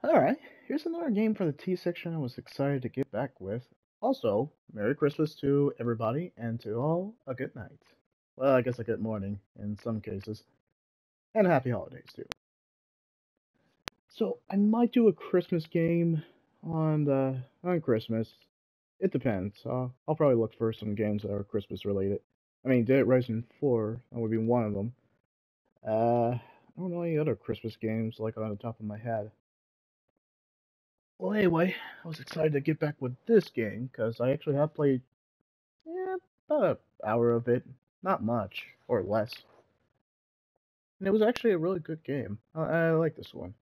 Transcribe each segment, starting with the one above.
Alright, here's another game for the T section I was excited to get back with. Also, Merry Christmas to everybody, and to all, a good night. Well, I guess a good morning, in some cases. And happy holidays, too. So, I might do a Christmas game on Christmas. It depends. I'll probably look for some games that are Christmas related. I mean, Dead Rising 4, that would be one of them. I don't know any other Christmas games, like, on the top of my head. Well, anyway, I was excited to get back with this game because I actually have played about an hour of it, not much or less, and it was actually a really good game. I like this one,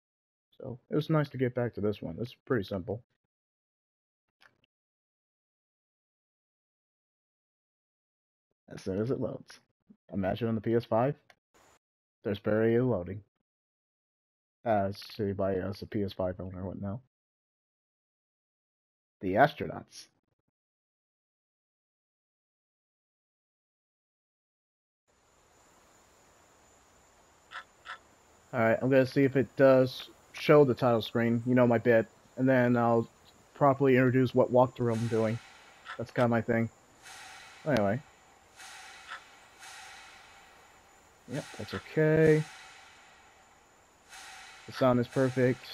so it was nice to get back to this one. It's pretty simple. As soon as it loads, imagine on the PS5, there's barely a loading. As anybody else a PS5 owner would know, the astronauts. Alright, I'm gonna see if it does show the title screen, you know my bit, and then I'll properly introduce what walkthrough I'm doing. That's kind of my thing. Anyway. Yep, that's okay. The sound is perfect.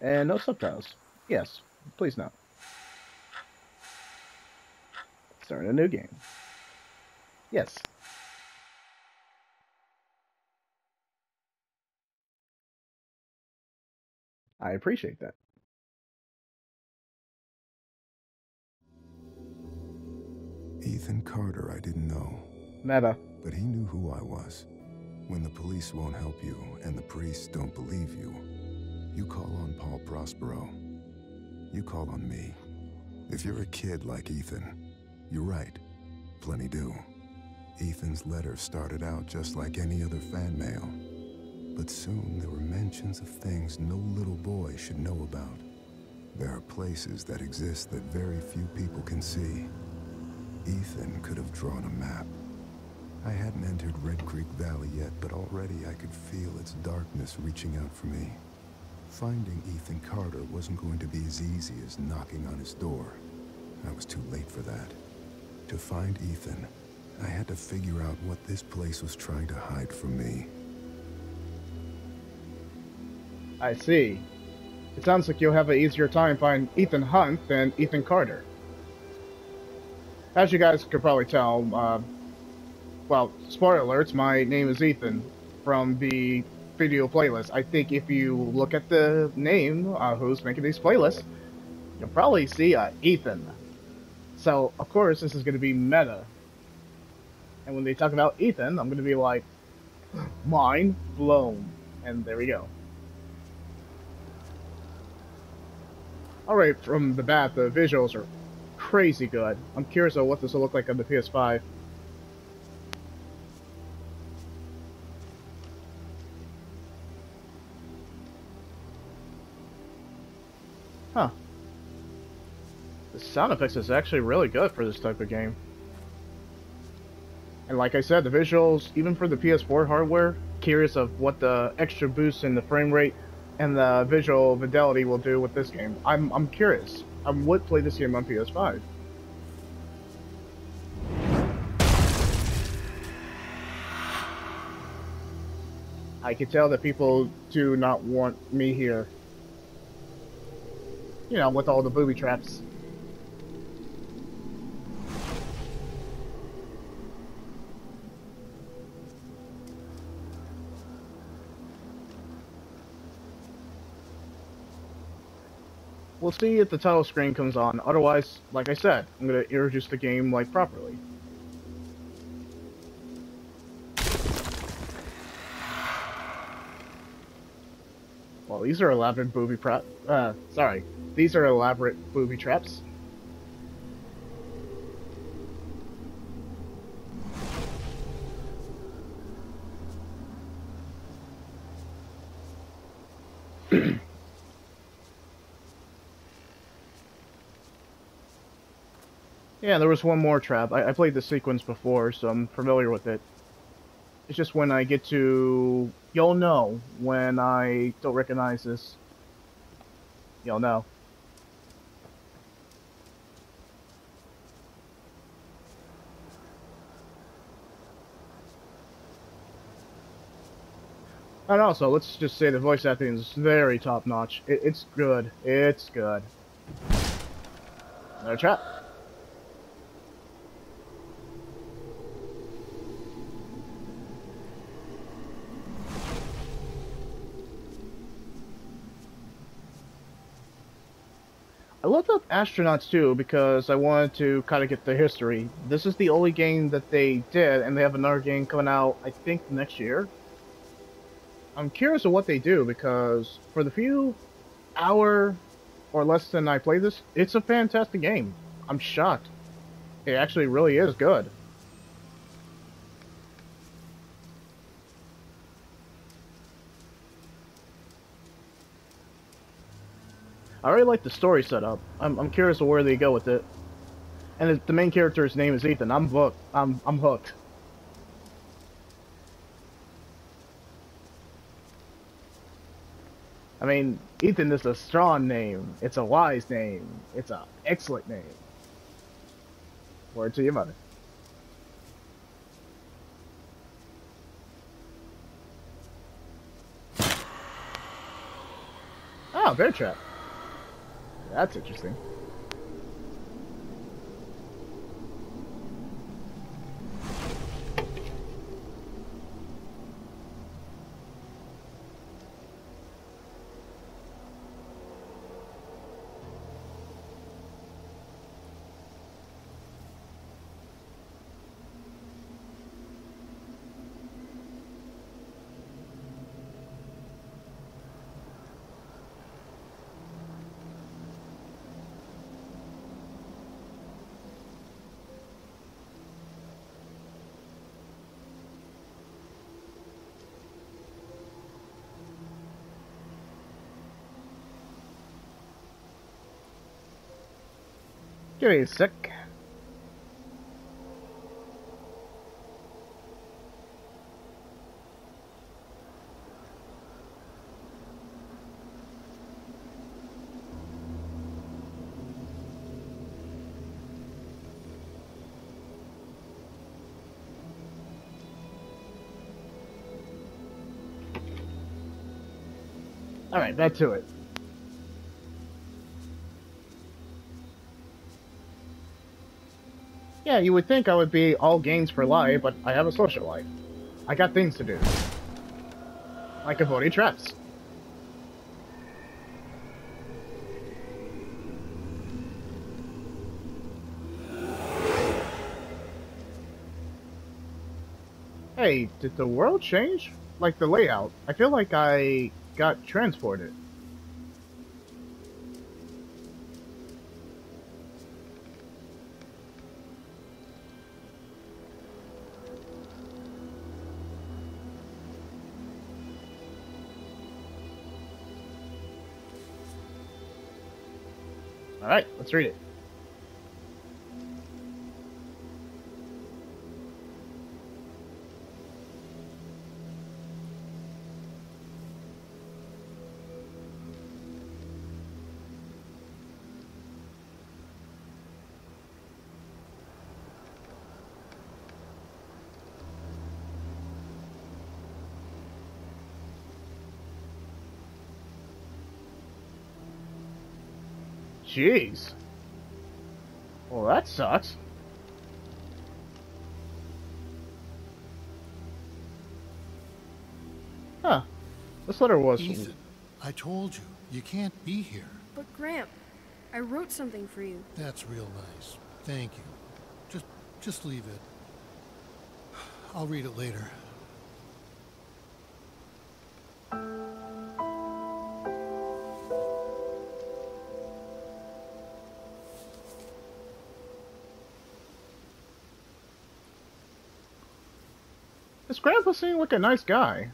And no subtitles. Yes, please no. Start a new game. Yes. I appreciate that. Ethan Carter, I didn't know. Meta. But he knew who I was. When the police won't help you and the priests don't believe you, you call on Paul Prospero. You call on me. If you're a kid like Ethan, you're right. Plenty do. Ethan's letter started out just like any other fan mail. But soon there were mentions of things no little boy should know about. There are places that exist that very few people can see. Ethan could have drawn a map. I hadn't entered Red Creek Valley yet, but already I could feel its darkness reaching out for me. Finding Ethan Carter wasn't going to be as easy as knocking on his door. I was too late for that. To find Ethan, I had to figure out what this place was trying to hide from me. I see. It sounds like you'll have an easier time finding Ethan Hunt than Ethan Carter. As you guys could probably tell, well, spoiler alerts, my name is Ethan from the video playlist. I think if you look at the name, who's making these playlists, you'll probably see Ethan. So, of course, this is going to be meta. And when they talk about Ethan, I'm going to be like, mind blown. And there we go. Alright, from the bat, the visuals are crazy good. I'm curious of what this will look like on the PS5. Huh. The sound effects is actually really good for this type of game. And like I said, the visuals, even for the PS4 hardware, curious of what the extra boost in the frame rate and the visual fidelity will do with this game. I'm curious. I would play this game on PS5. I can tell that people do not want me here. You know, with all the booby traps. We'll see if the title screen comes on. Otherwise, like I said, I'm gonna introduce the game like properly. Well, these are elaborate booby trap. Sorry, these are elaborate booby traps. Yeah, there was one more trap. I played the sequence before, so I'm familiar with it. It's just when I get to... You'll know when I don't recognize this. you'll know. And also, let's just say the voice acting is very top notch. It's good. It's good. Another trap. I looked up Astronauts too because I wanted to kind of get the history. This is the only game that they did, and they have another game coming out, I think, next year. I'm curious of what they do because for the few hour or less than I played this, it's a fantastic game. I'm shocked. It actually really is good. I really like the story setup. I'm curious of where they go with it. And the main character's name is Ethan. I'm hooked. I'm hooked. I mean, Ethan is a strong name. It's a wise name. It's an excellent name. Word to your mother. Oh, bear trap. That's interesting. Give me a sec. Alright, back to it. Yeah, you would think I would be all games for life, but I have a social life. I got things to do. Like avoiding traps. Hey, did the world change? Like the layout. I feel like I got transported. Alright, let's read it. Jeez. Well, that sucks. Huh. This letter was... Ethan, I told you, you can't be here. But Gramp, I wrote something for you. That's real nice. Thank you. Just leave it. I'll read it later. This grandpa seemed like a nice guy.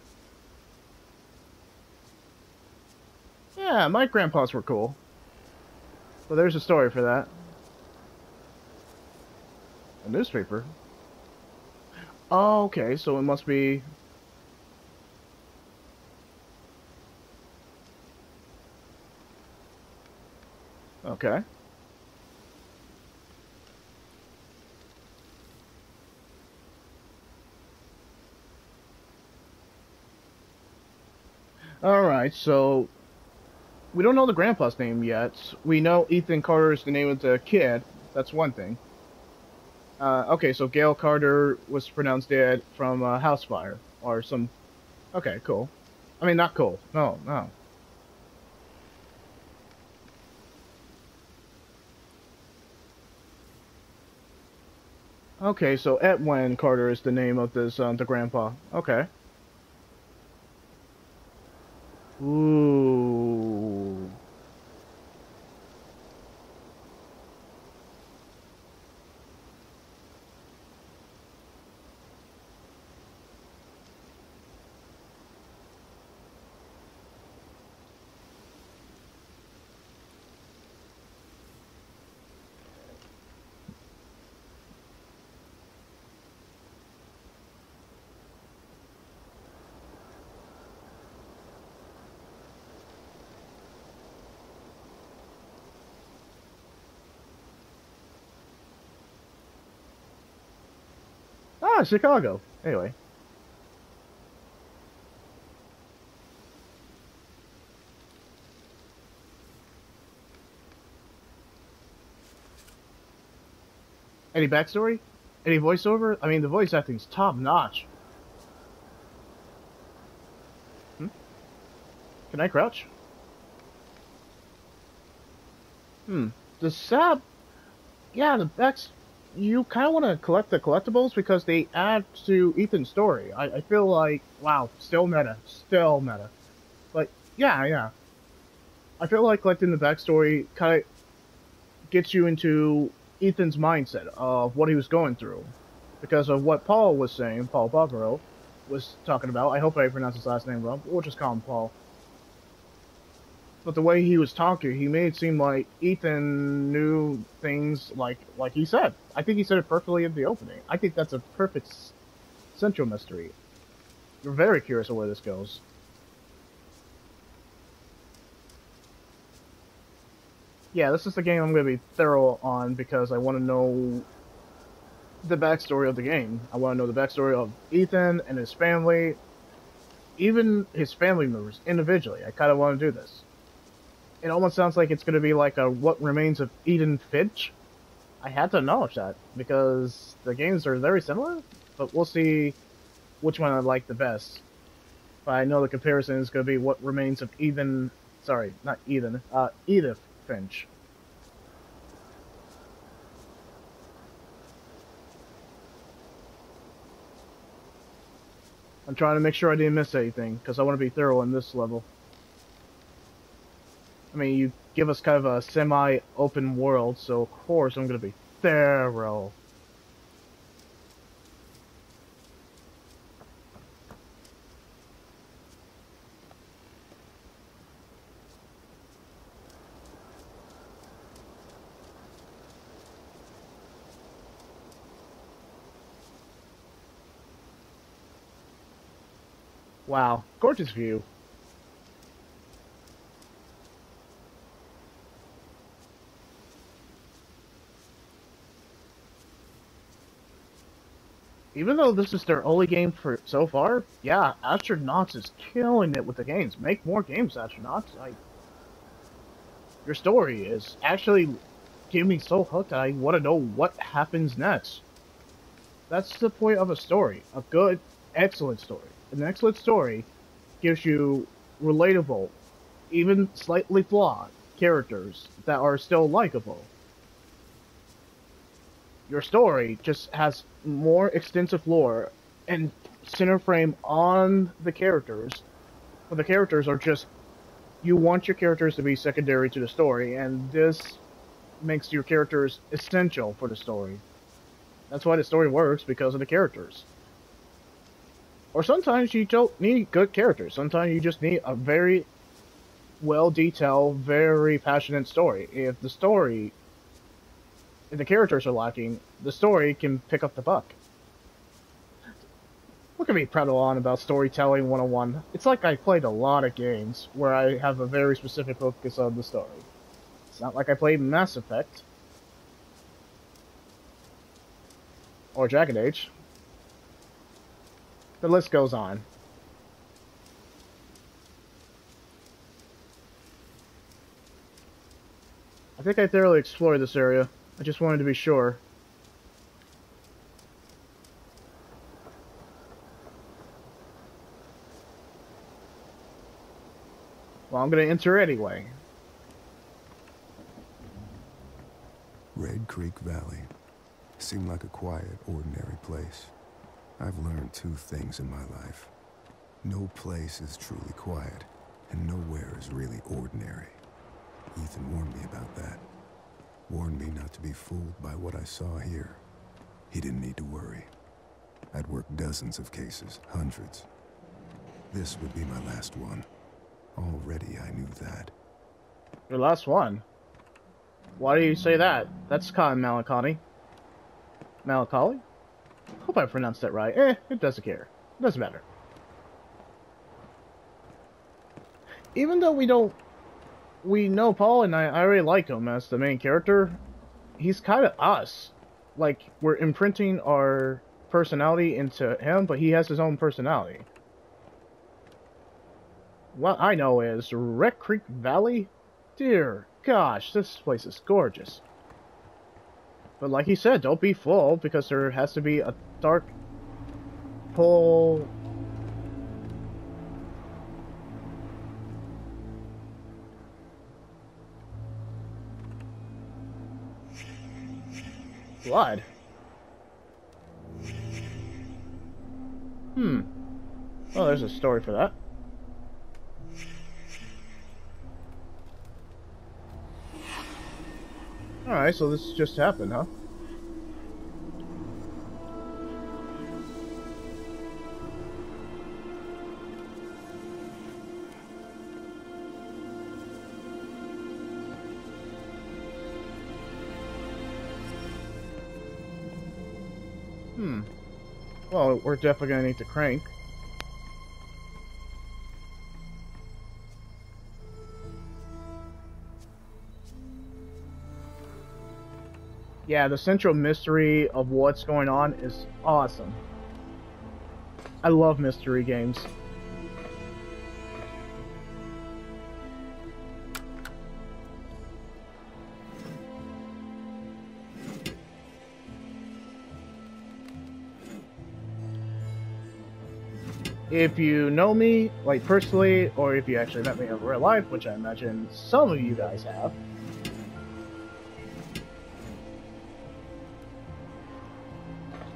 Yeah, my grandpas were cool. So there's a story for that. A newspaper. Oh, okay, so it must be... Okay. Alright, so we don't know the grandpa's name yet. We know Ethan Carter is the name of the kid. That's one thing. Okay, so Gail Carter was pronounced dead from a house fire or some. Okay, cool. I mean, not cool. No, no. Okay, so Edwin Carter is the name of this the grandpa. Okay. Ooh. Ah, Chicago. Anyway. Any backstory? Any voiceover? I mean, the voice acting's top notch. Hmm? Can I crouch? Hmm. The sab. Yeah, the backs. You kind of want to collect the collectibles because they add to Ethan's story. I feel like, wow, still meta. Still meta. But, yeah, yeah. I feel like collecting the backstory kind of gets you into Ethan's mindset of what he was going through. Because of what Paul was saying, Paul Barbaro was talking about. I hope I pronounced his last name wrong, but we'll just call him Paul. But the way he was talking, he made it seem like Ethan knew things like he said. I think he said it perfectly in the opening. I think that's a perfect central mystery. You're very curious of where this goes. Yeah, this is the game I'm going to be thorough on because I want to know the backstory of the game. I want to know the backstory of Ethan and his family, even his family members individually. I kind of want to do this. It almost sounds like it's going to be like a What Remains of Eden Finch. I had to acknowledge that because the games are very similar, but we'll see which one I like the best. But I know the comparison is going to be What Remains of Eden. Sorry, not Eden. Edith Finch. I'm trying to make sure I didn't miss anything because I want to be thorough in this level. I mean, you give us kind of a semi-open world, so of course I'm going to be thorough. Wow, gorgeous view. Even though this is their only game for so far, yeah, Astronauts is killing it with the games. Make more games, Astronauts. Your story is actually getting me so hooked I want to know what happens next. That's the point of a story. A good, excellent story. An excellent story gives you relatable, even slightly flawed characters that are still likable. Your story just has more extensive lore and center frame on the characters. But the characters are just, you want your characters to be secondary to the story, and this makes your characters essential for the story. That's why the story works, because of the characters. Or sometimes you don't need good characters. Sometimes you just need a very well-detailed, very passionate story. If the characters are lacking, the story can pick up the buck. Look at me prattle on about storytelling 101. It's like I played a lot of games where I have a very specific focus on the story. It's not like I played Mass Effect. Or Dragon Age. The list goes on. I think I thoroughly explored this area. I just wanted to be sure. Well, I'm gonna enter anyway. Red Creek Valley seemed like a quiet, ordinary place. I've learned two things in my life. No place is truly quiet, and nowhere is really ordinary. Ethan warned me about that. Warned me not to be fooled by what I saw here. He didn't need to worry. I'd worked dozens of cases, hundreds. This would be my last one. Already I knew that. Your last one? Why do you say that? That's kind of melancholy. Melancholy? Hope I pronounced that right. It doesn't care. It doesn't matter. Even though we know Paul, and I really like him as the main character, he's kind of us. Like, we're imprinting our personality into him, but he has his own personality. What I know is Red Creek Valley? Dear gosh, this place is gorgeous. But like he said, don't be fooled, because there has to be a dark pull. Blood? Well, there's a story for that. Alright, so this just happened, huh? Well, we're definitely gonna need to crank. Yeah, the central mystery of what's going on is awesome. I love mystery games. If you know me, like personally, or if you actually met me in real life, which I imagine some of you guys have,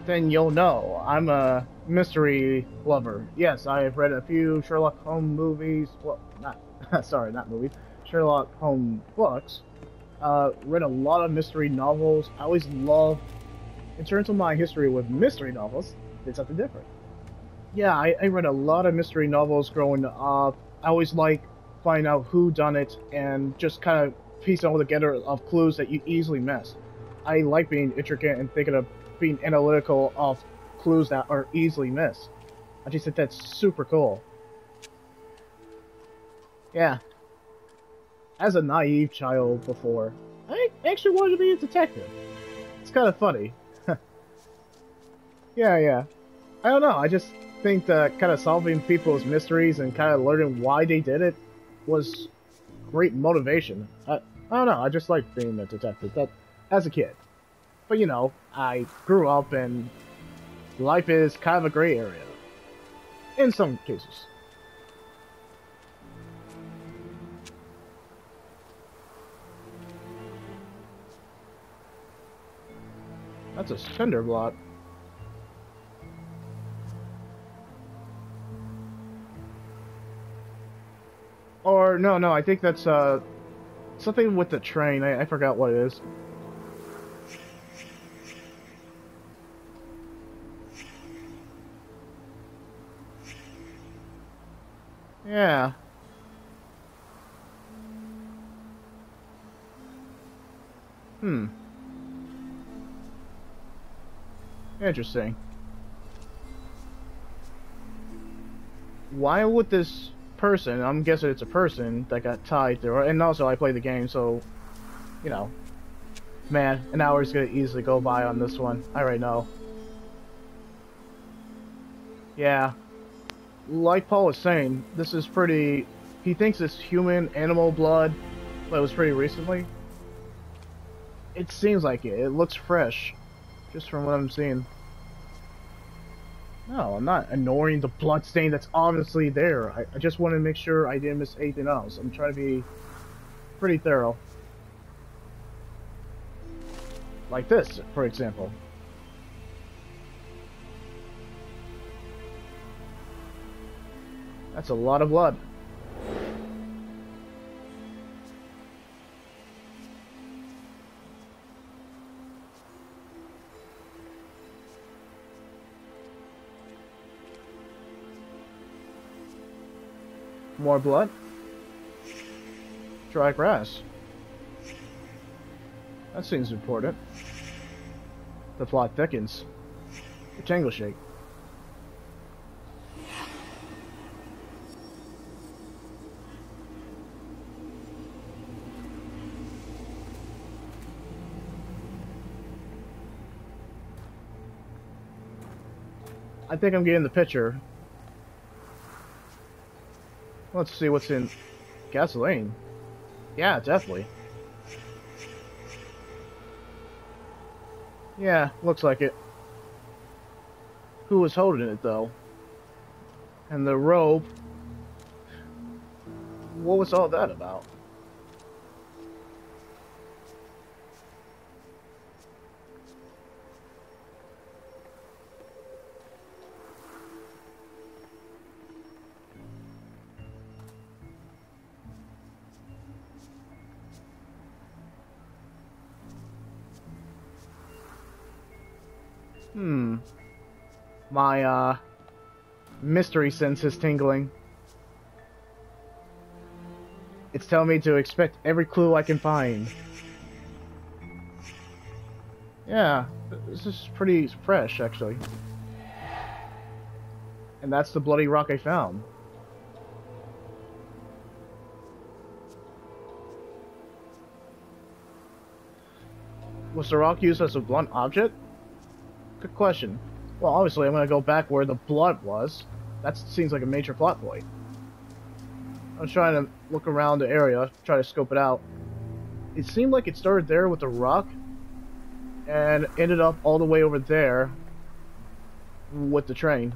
then you'll know I'm a mystery lover. Yes, I have read a few Sherlock Holmes movies. Well, not movies. Sherlock Holmes books. Read a lot of mystery novels. I always love, in terms of my history with mystery novels, did something different. Yeah, I read a lot of mystery novels growing up. I always like finding out who done it and just kind of piecing all together of clues that you easily miss. I like being intricate and thinking of being analytical of clues that are easily missed. I just think that's super cool. Yeah. As a naive child before, I actually wanted to be a detective. It's kind of funny. Yeah. I don't know, I just think that kind of solving people's mysteries and kind of learning why they did it was great motivation. I don't know, I just like being a detective that as a kid. But you know, I grew up and life is kind of a gray area. In some cases. That's a cinder block. Or, no, I think that's, something with the train. I forgot what it is. Yeah. Interesting. Why would this person, I'm guessing it's a person that got tied there, and also I play the game, so you know, man, an hour is gonna easily go by on this one. I already know. Yeah, like Paul was saying, this is pretty. He thinks it's human animal blood, but it was pretty recently. It seems like it. It looks fresh, just from what I'm seeing. No, I'm not ignoring the blood stain that's obviously there. I just want to make sure I didn't miss anything else. I'm trying to be pretty thorough. Like this, for example. That's a lot of blood. More blood. Dry grass. That seems important. The plot thickens. Rectangle shape. I think I'm getting the picture. Let's see what's in gasoline. Yeah, definitely. Yeah, looks like it. Who was holding it, though? And the rope. What was all that about? My, mystery sense is tingling. It's telling me to expect every clue I can find. Yeah, this is pretty fresh, actually. And that's the bloody rock I found. Was the rock used as a blunt object? Good question. Well, obviously, I'm gonna go back where the blood was. That seems like a major plot point. I'm trying to look around the area, try to scope it out. It seemed like it started there with the rock, and ended up all the way over there with the train.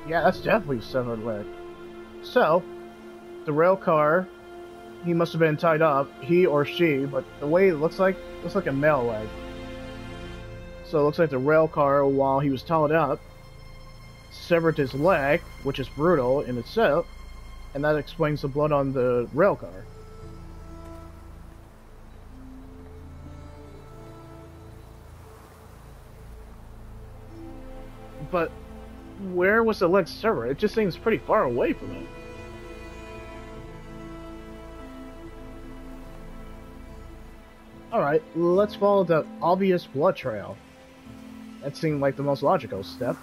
Yeah, that's definitely severed leg. So, the rail car, he must have been tied up, he or she, but the way it looks like a male leg. So it looks like the rail car, while he was tied up, severed his leg, which is brutal in itself, and that explains the blood on the rail car. But where was the leg severed? It just seems pretty far away from it. Alright, let's follow the obvious blood trail. That seemed like the most logical step.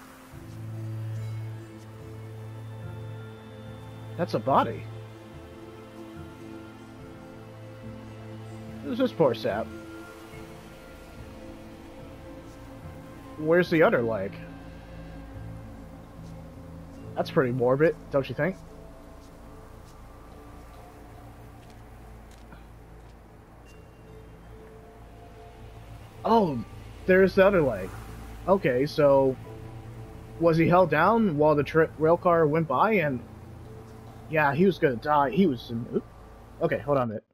That's a body. Who's this poor sap? Where's the other leg? That's pretty morbid, don't you think? Oh, there's the other leg. Okay, so was he held down while the rail car went by? And yeah, he was gonna die. He was. Okay, hold on a minute.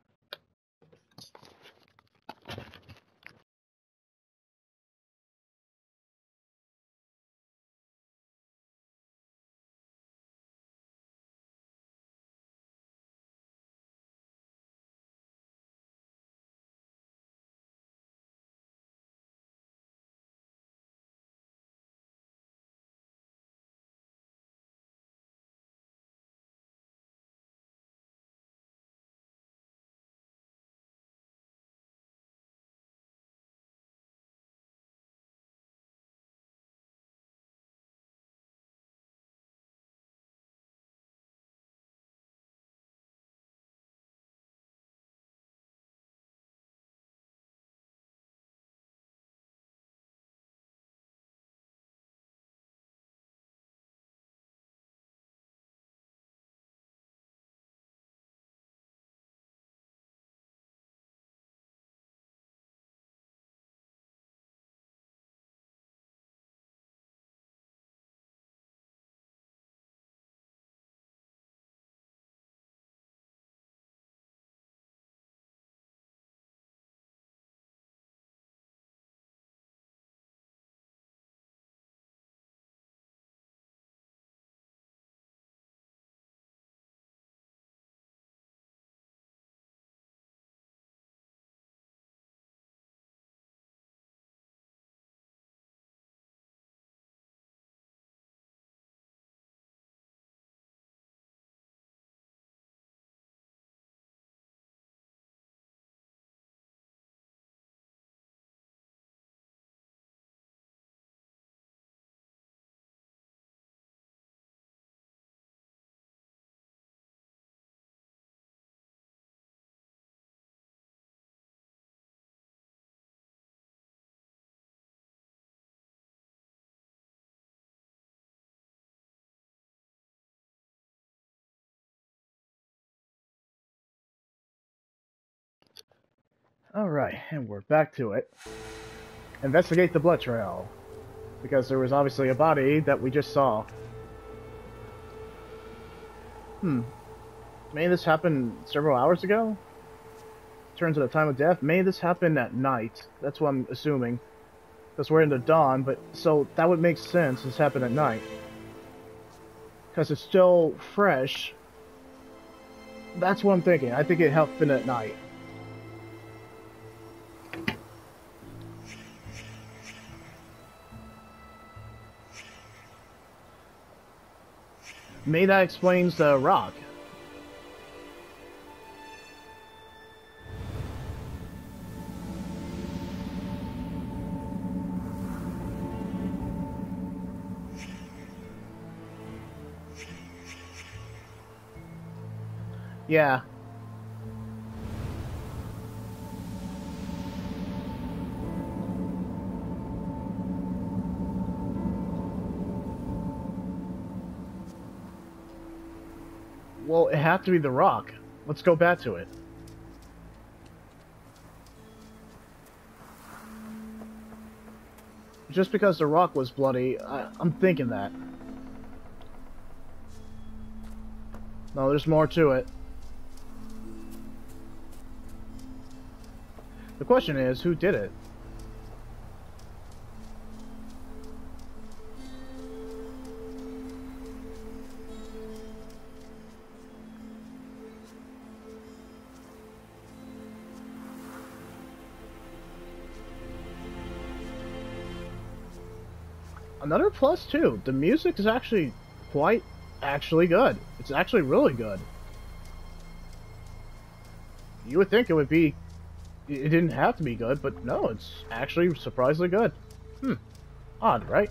Alright, and we're back to it. Investigate the blood trail. Because there was obviously a body that we just saw. May this happen several hours ago? In terms of the time of death, may this happen at night? That's what I'm assuming. Because we're in the dawn, but so that would make sense this happened at night. Because it's still fresh. That's what I'm thinking. I think it happened at night. Maybe that explains the rock. Yeah. Well, it had to be the rock. Let's go back to it. Just because the rock was bloody, I'm thinking that. No, there's more to it. The question is, who did it? Another plus too, the music is actually quite good. It's actually really good. You would think it would be, it didn't have to be good, but no, it's actually surprisingly good. Odd, right?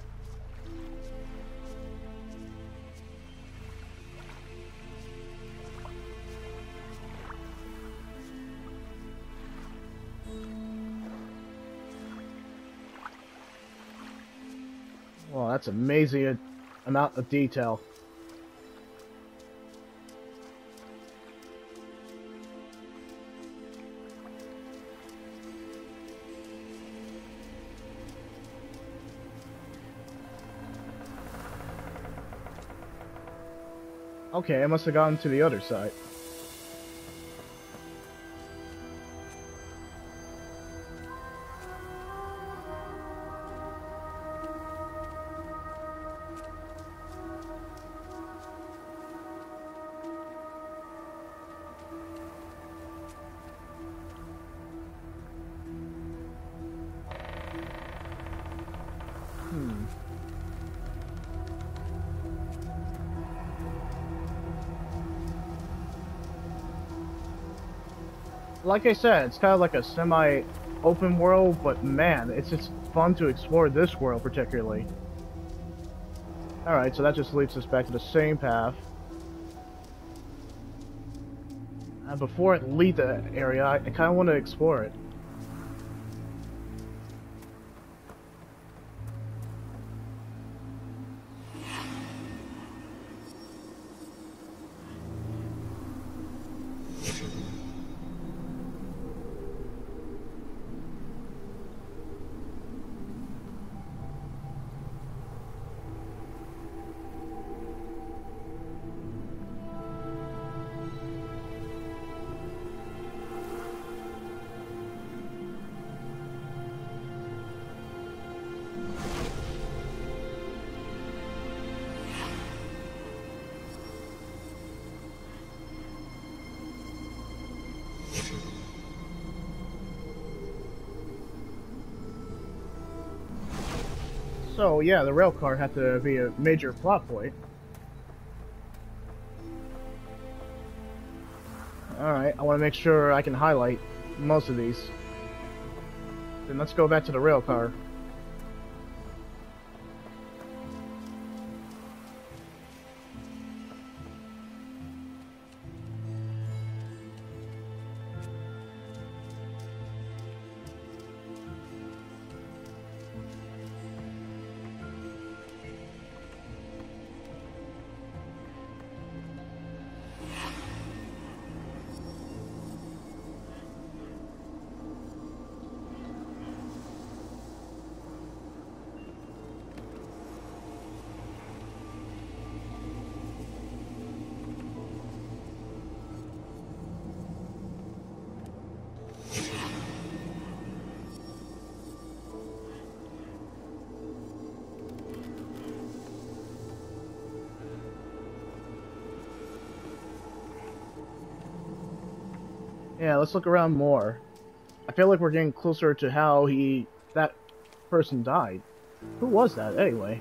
Well, that's amazing amount of detail. Okay, I must have gotten to the other side. Like I said, it's kind of like a semi-open world, but man, it's just fun to explore this world particularly. Alright, so that just leads us back to the same path. And before it leaves the area, I kind of want to explore it. So yeah, the rail car had to be a major plot point. Alright, I want to make sure I can highlight most of these. Then let's go back to the rail car. Yeah, let's look around more. I feel like we're getting closer to how that person died. Who was that, anyway?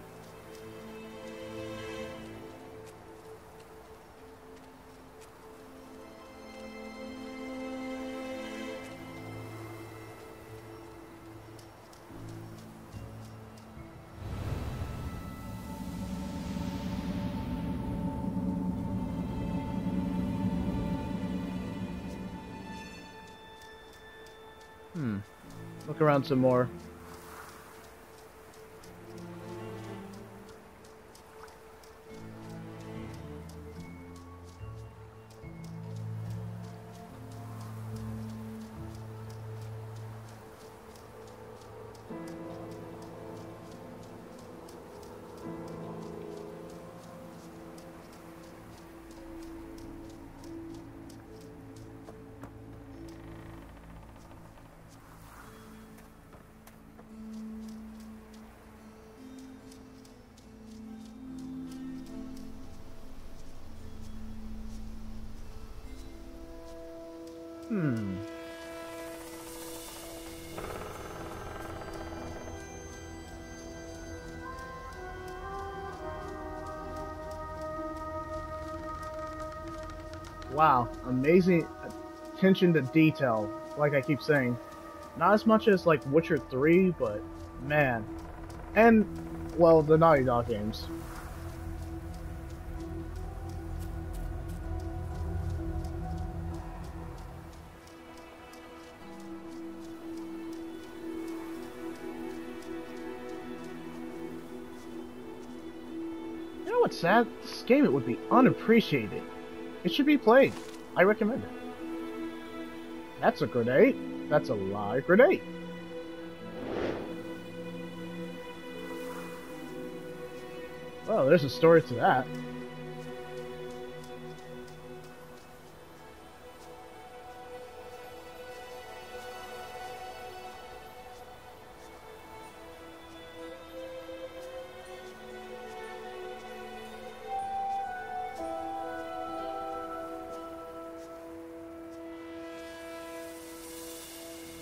Look around some more. Wow, amazing attention to detail, like I keep saying. Not as much as like Witcher 3, but man. And, well, the Naughty Dog games. You know what's sad? This game, it would be unappreciated. It should be played. I recommend it. That's a grenade. That's a live grenade. Well, there's a story to that.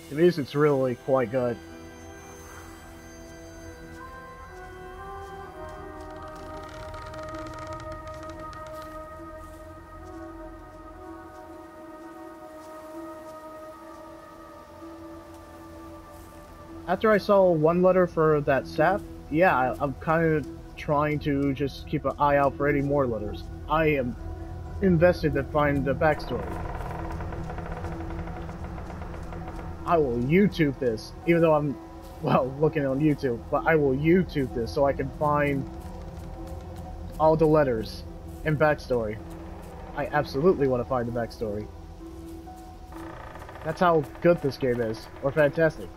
The music's really quite good. After I saw one letter for that sap, yeah, I'm kind of trying to just keep an eye out for any more letters. I am invested to find the backstory. I will YouTube this, even though I'm, well, looking on YouTube, but I will YouTube this so I can find all the letters and backstory. I absolutely want to find the backstory. That's how good this game is, or fantastic.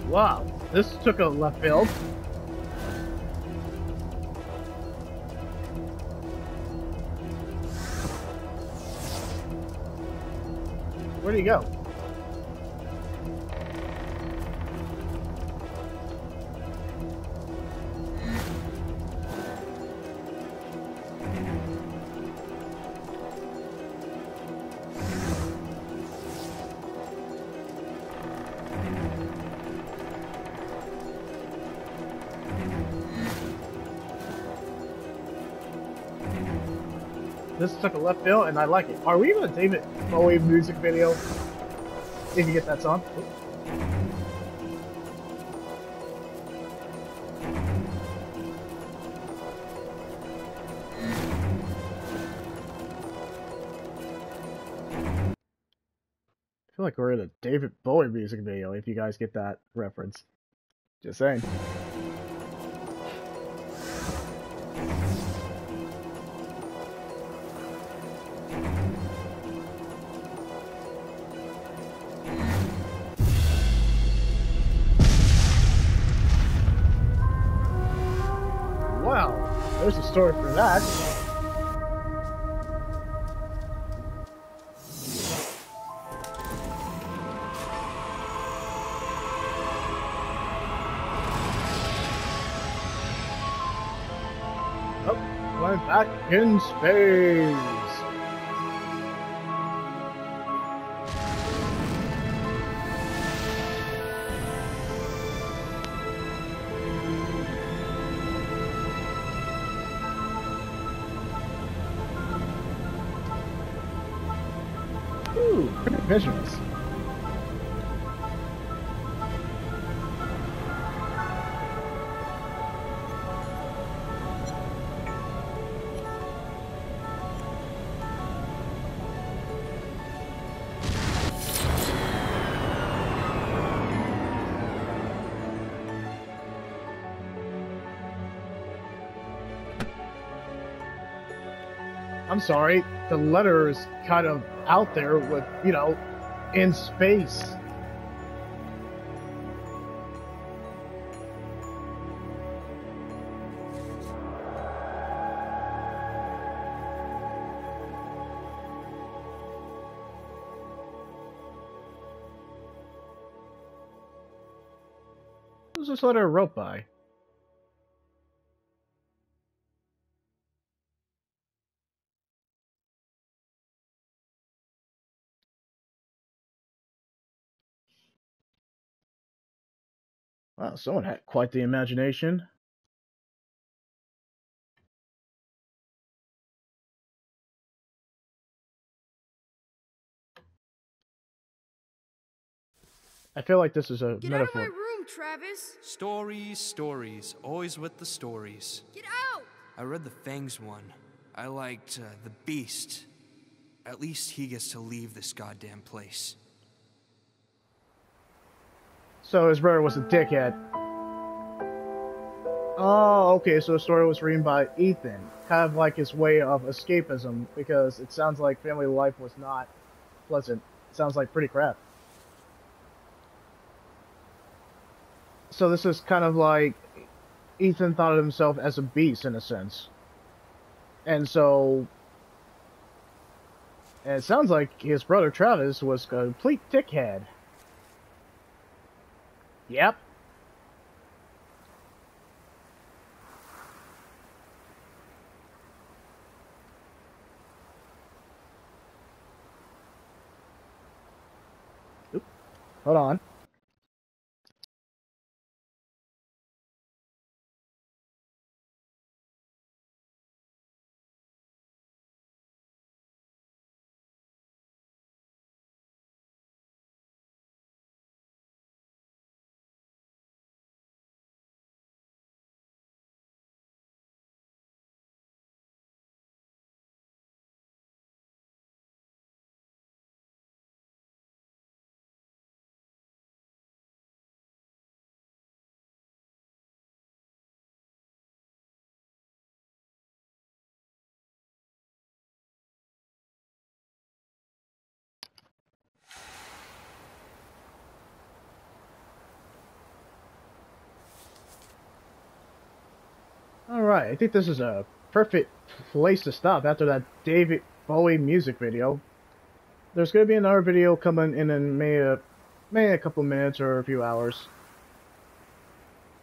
Wow, this took a left field. Where'd he go? This took a left field, and I like it. Are we even a David Bowie music video? If you get that song. I feel like we're in a David Bowie music video, if you guys get that reference. Just saying. there's a story for that. Oh, we're back in space. Ooh, pretty visuals. I'm sorry, the letter is kind of out there with, you know, in space. Who's this letter wrote by? Wow, someone had quite the imagination. I feel like this is a Get out of my metaphor. room, Travis! Stories, stories, always with the stories. Get out! I read the Fangs one. I liked the Beast. At least he gets to leave this goddamn place. So his brother was a dickhead. Oh, okay, so the story was written by Ethan. Kind of like his way of escapism, because it sounds like family life was not pleasant. It sounds like pretty crap. So this is kind of like Ethan thought of himself as a beast in a sense. And so and it sounds like his brother Travis was a complete dickhead. Yep. Oop. Hold on. Alright, I think this is a perfect place to stop after that David Bowie music video. There's going to be another video coming in maybe a couple minutes or a few hours.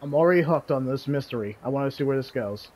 I'm already hooked on this mystery. I want to see where this goes.